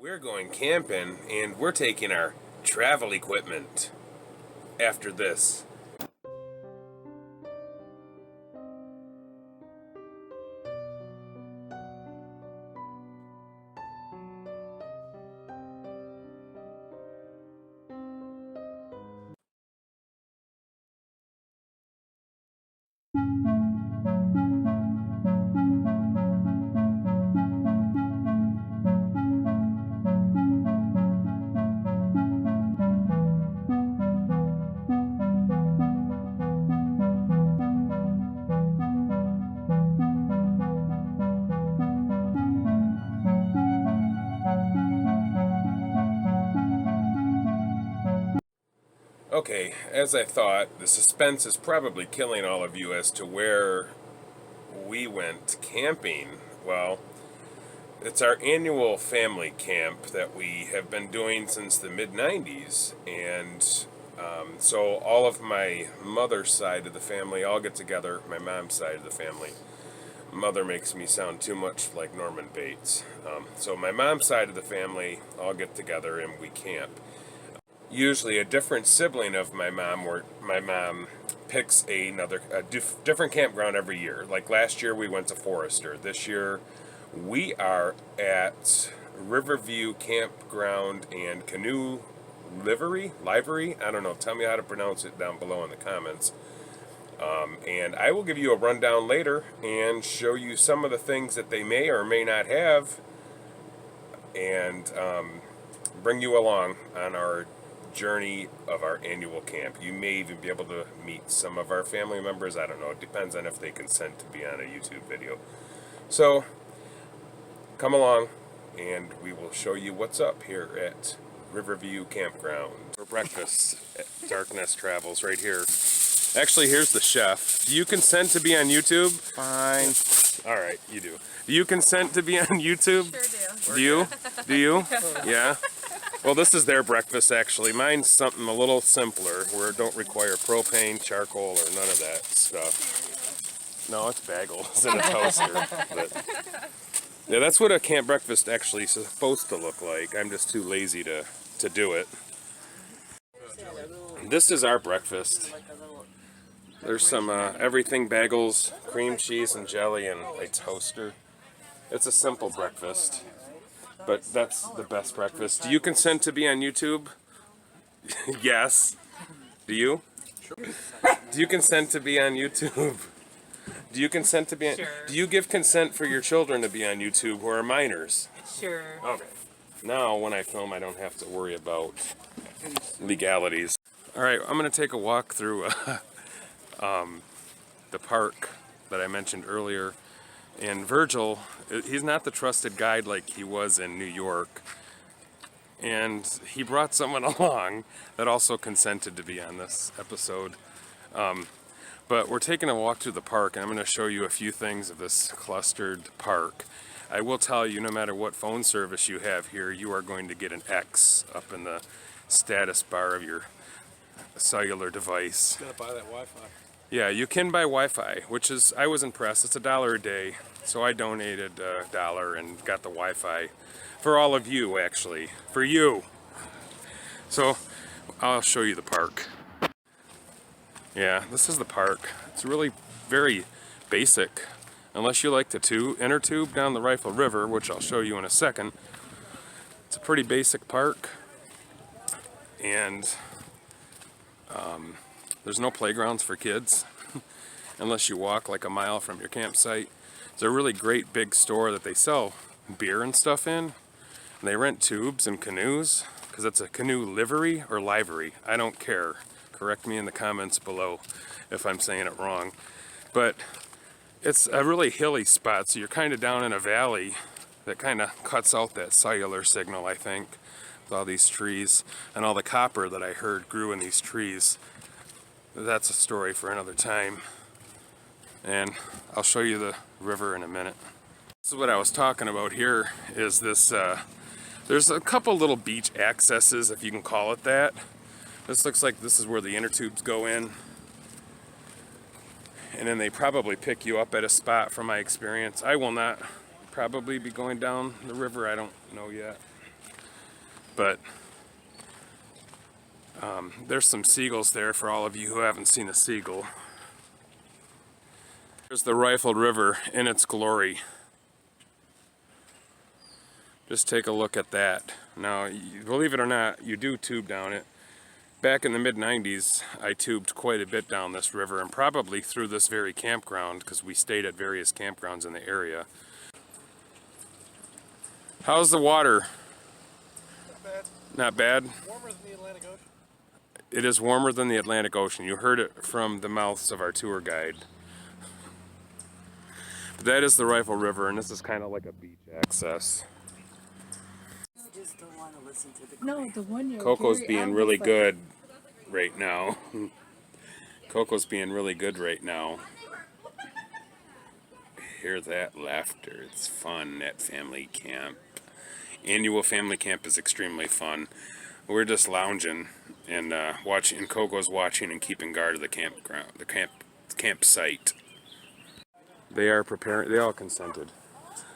We're going camping and we're taking our travel equipment after this. Okay, as I thought, the suspense is probably killing all of you as to where we went camping. Well, it's our annual family camp that we have been doing since the mid-90s, and so all of my mother's side of the family all get together, my mom's side of the family. Mother makes me sound too much like Norman Bates. So my mom's side of the family all get together and we camp. Usually a different sibling of my mom, or my mom picks a different campground every year. Like last year we went to Forester. This year we are at Riverview Campground and Canoe Livery? I don't know. Tell me how to pronounce it down below in the comments. And I will give you a rundown later and show you some of the things that they may or may not have, and bring you along on our journey of our annual camp. You may even be able to meet some of our family members. I don't know. It depends on if they consent to be on a YouTube video. So come along and we will show you what's up here at Riverview Campground. For breakfast at Darkness Travels right here. Actually, here's the chef. Do you consent to be on YouTube? Fine. All right, you do. Do you consent to be on YouTube? Sure do. Do you? Do you? Yeah? Well, this is their breakfast, actually. Mine's something a little simpler, where it don't require propane, charcoal, or none of that stuff. No, it's bagels and a toaster. But yeah, that's what a camp breakfast actually is supposed to look like. I'm just too lazy to do it. This is our breakfast. There's some everything bagels, cream cheese and jelly, and a toaster. It's a simple breakfast, but that's the best breakfast. Do you consent to be on YouTube? Yes. Do you? Sure. Do you consent to be on YouTube? Do you consent to be on... Sure. Do you give consent for your children to be on YouTube who are minors? Sure. Okay. Now, when I film, I don't have to worry about legalities. All right, I'm going to take a walk through the park that I mentioned earlier. And Virgil, he's not the trusted guide like he was in New York. And he brought someone along that also consented to be on this episode. But we're taking a walk through the park, and I'm going to show you a few things of this clustered park. I will tell you, no matter what phone service you have here, you are going to get an X up in the status bar of your cellular device. You gotta buy that Wi-Fi. Yeah, you can buy Wi-Fi, which is, I was impressed. It's $1 a day, so I donated $1 and got the Wi-Fi for all of you, actually, for you. So I'll show you the park. Yeah, this is the park. It's really very basic, unless you like the inner tube down the Rifle River, which I'll show you in a second. It's a pretty basic park, and there's no playgrounds for kids unless you walk like a mile from your campsite. It's a really great big store that they sell beer and stuff in. And they rent tubes and canoes, because it's a canoe livery or livery. I don't care. Correct me in the comments below if I'm saying it wrong. But it's a really hilly spot, so you're kind of down in a valley that kind of cuts out that cellular signal, I think, with all these trees and all the copper that I heard grew in these trees. That's a story for another time, and I'll show you the river in a minute. This is what I was talking about here, is this, there's a couple little beach accesses, if you can call it that. This looks like this is where the inner tubes go in, and then they probably pick you up at a spot from my experience. I will not probably be going down the river, I don't know yet. but there's some seagulls there for all of you who haven't seen a seagull. There's the Rifle River in its glory. Just take a look at that. Now, believe it or not, you do tube down it. Back in the mid-90s, I tubed quite a bit down this river, and probably through this very campground, because we stayed at various campgrounds in the area. How's the water? Not bad. Not bad? Warmer than the Atlantic Ocean. It is warmer than the Atlantic Ocean. You heard it from the mouths of our tour guide. But that is the Rifle River, and this is kind of like a beach access. No, the one you're Coco's being really good right now. Coco's being really good right now. Hear that laughter. It's fun at family camp. Annual family camp is extremely fun. We're just lounging and watching, and Coco's watching and keeping guard of the campground, the campsite. They are preparing. They all consented.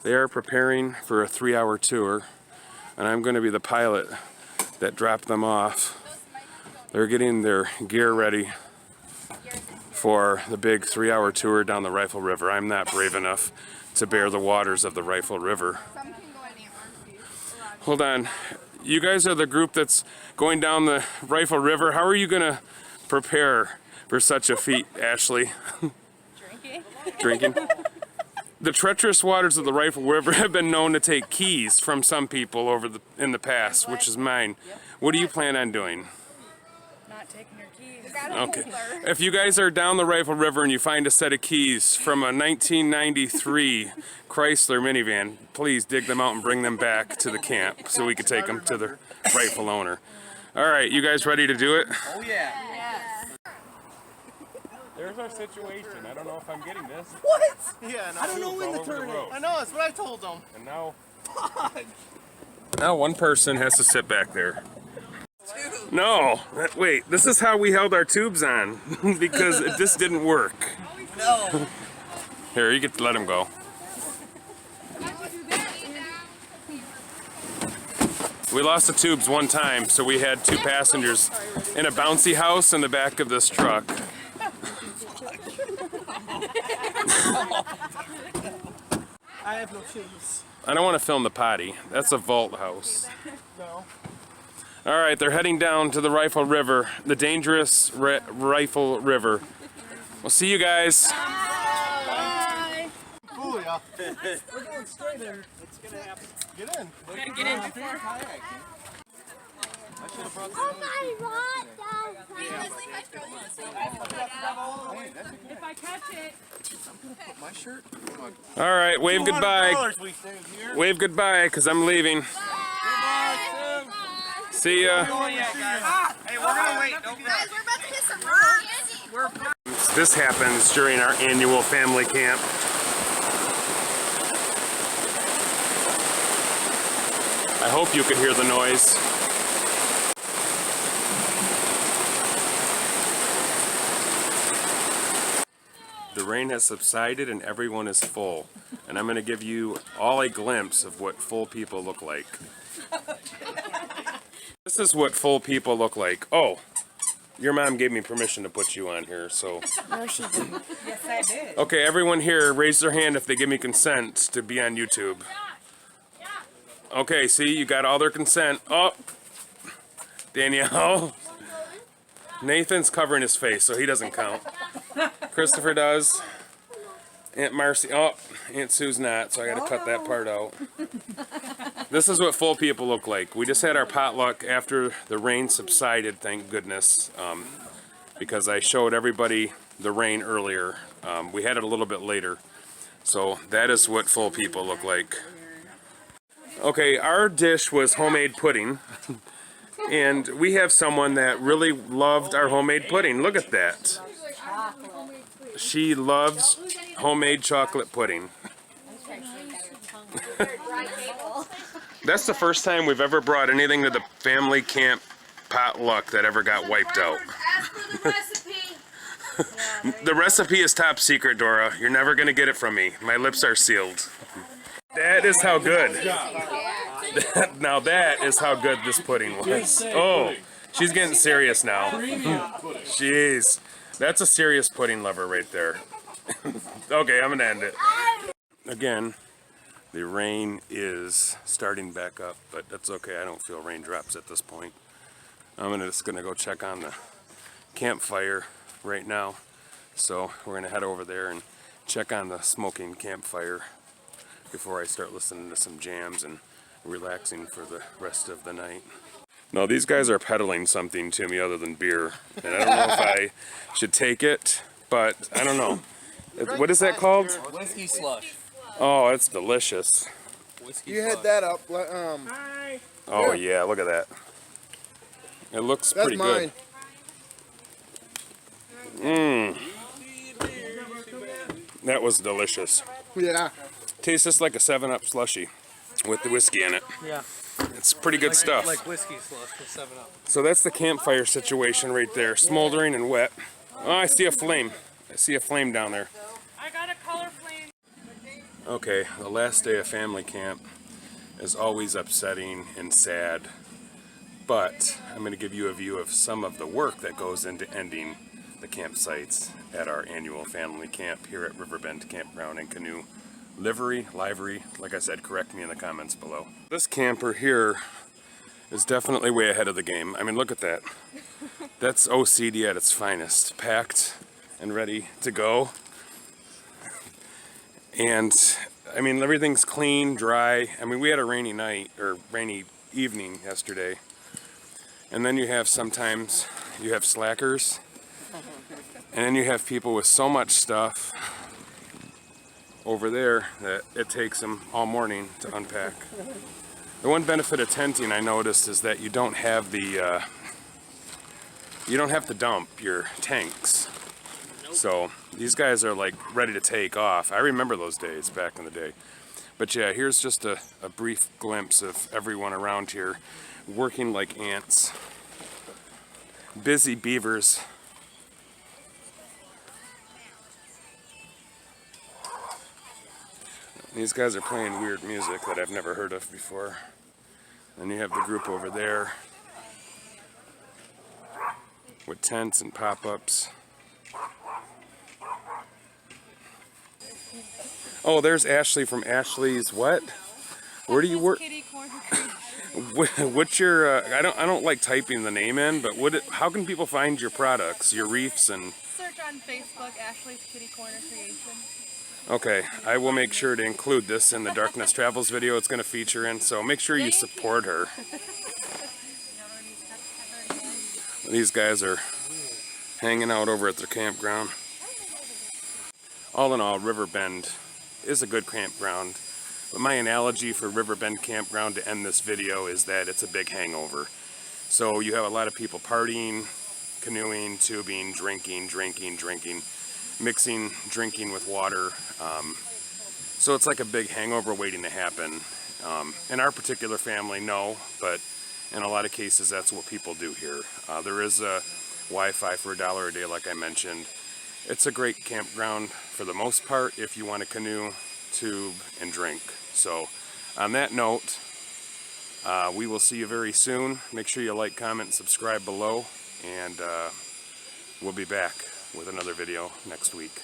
They are preparing for a 3-hour tour, and I'm going to be the pilot that dropped them off. They're getting their gear ready for the big 3-hour tour down the Rifle River. I'm not brave enough to bear the waters of the Rifle River. Hold on. You guys are the group that's going down the Rifle River. How are you going to prepare for such a feat, Ashley? Drinking? The treacherous waters of the Rifle River have been known to take keys from some people in the past, which is mine. What do you plan on doing? not taking your keys. Okay. If you guys are down the Rifle River and you find a set of keys from a 1993 Chrysler minivan, please dig them out and bring them back to the camp so we can take them to the rightful owner. All right, you guys ready to do it? Oh yeah. There's our situation. I don't know if I'm getting this. What? Yeah, no. I don't know when to turn it. I know, that's what I told them. And now one person has to sit back there. No, wait, this is how we held our tubes on because this didn't work. No. Here, you get to let him go. We lost the tubes one time, so we had 2 passengers in a bouncy house in the back of this truck. I have no shoes. I don't want to film the potty. That's a vault house. No. All right, they're heading down to the Rifle River, the dangerous Rifle River. We'll see you guys. Bye. Ooh, yeah. We're going straight there. It's gonna happen. Get in. Get in before. Oh my god! If I catch it. My shirt. All right, wave goodbye. We saved here. Wave goodbye, because I'm leaving. See ya. Hey, we're gonna wait. Guys, we're about to hit some rocks. This happens during our annual family camp. I hope you could hear the noise. The rain has subsided and everyone is full. And I'm going to give you all a glimpse of what full people look like. This is what full people look like. Oh, your mom gave me permission to put you on here, so. No, she didn't. Yes, I did. Okay, everyone here, raise their hand if they give me consent to be on YouTube. Okay, see, you got all their consent. Oh, Danielle. Nathan's covering his face, so he doesn't count. Christopher does. Aunt Marcy, oh, Aunt Sue's not, so I gotta cut that part out. This is what full people look like. We just had our potluck after the rain subsided, thank goodness, because I showed everybody the rain earlier. We had it a little bit later. So that is what full people look like. Okay, our dish was homemade pudding. And we have someone that really loved our homemade pudding. Look at that. She loves homemade chocolate pudding. That's the first time we've ever brought anything to the family camp potluck that ever got wiped out. The recipe is top secret, Dora. You're never going to get it from me. My lips are sealed. That is how good. Now that is how good this pudding was. Oh, she's getting serious now. Jeez, that's a serious pudding lover right there. Okay, I'm gonna end it. Again, the rain is starting back up, but that's okay. I don't feel raindrops at this point. I'm just gonna go check on the campfire right now. So we're gonna head over there and check on the smoking campfire before I start listening to some jams and relaxing for the rest of the night. No, these guys are peddling something to me other than beer, and I don't know if I should take it, but I don't know. What is that called? Whiskey slush. Oh, it's delicious. You had that up. Oh yeah, look at that. It looks That's pretty mine. good. Mmm. That was delicious. Yeah. Tastes just like a 7-Up slushie with the whiskey in it. Yeah. It's pretty good stuff. Like whiskey slush with 7-Up. So that's the campfire situation right there, smoldering and wet. Oh, I see a flame. I see a flame down there. I got a color flame. Okay, the last day of family camp is always upsetting and sad, but I'm going to give you a view of some of the work that goes into ending the campsites at our annual family camp here at Riverbend Campground and Canoe Livery, like I said, correct me in the comments below. This camper here is definitely way ahead of the game. I mean, look at that. That's OCD at its finest, packed and ready to go. And I mean, everything's clean, dry. I mean, we had a rainy night or rainy evening yesterday. And then you have sometimes you have slackers, and then you have people with so much stuff over there that it takes them all morning to unpack. The one benefit of tenting I noticed is that you don't have the you don't have to dump your tanks. So these guys are like ready to take off. I remember those days back in the day. But yeah, here's just a brief glimpse of everyone around here working like ants. Busy beavers. These guys are playing weird music that I've never heard of before. And you have the group over there with tents and pop-ups. Oh, there's Ashley from Ashley's what? Where do you work? What's your? I don't like typing the name in, but how can people find your products, your reefs and? Search on Facebook, Ashley's Kitty Corner Creation. Okay, I will make sure to include this in the Darkness Travels video it's going to feature in, so make sure you support her. These guys are hanging out over at their campground. All in all, Riverbend is a good campground, but my analogy for Riverbend Campground to end this video is that it's a big hangover. So you have a lot of people partying, canoeing, tubing, drinking, mixing drinking with water. So it's like a big hangover waiting to happen. In our particular family, no, but in a lot of cases that's what people do here. There is a Wi-Fi for $1 a day, like I mentioned. It's a great campground for the most part if you want to canoe, tube, and drink. So on that note, we will see you very soon. Make sure you like, comment, subscribe below, and we'll be back with another video next week.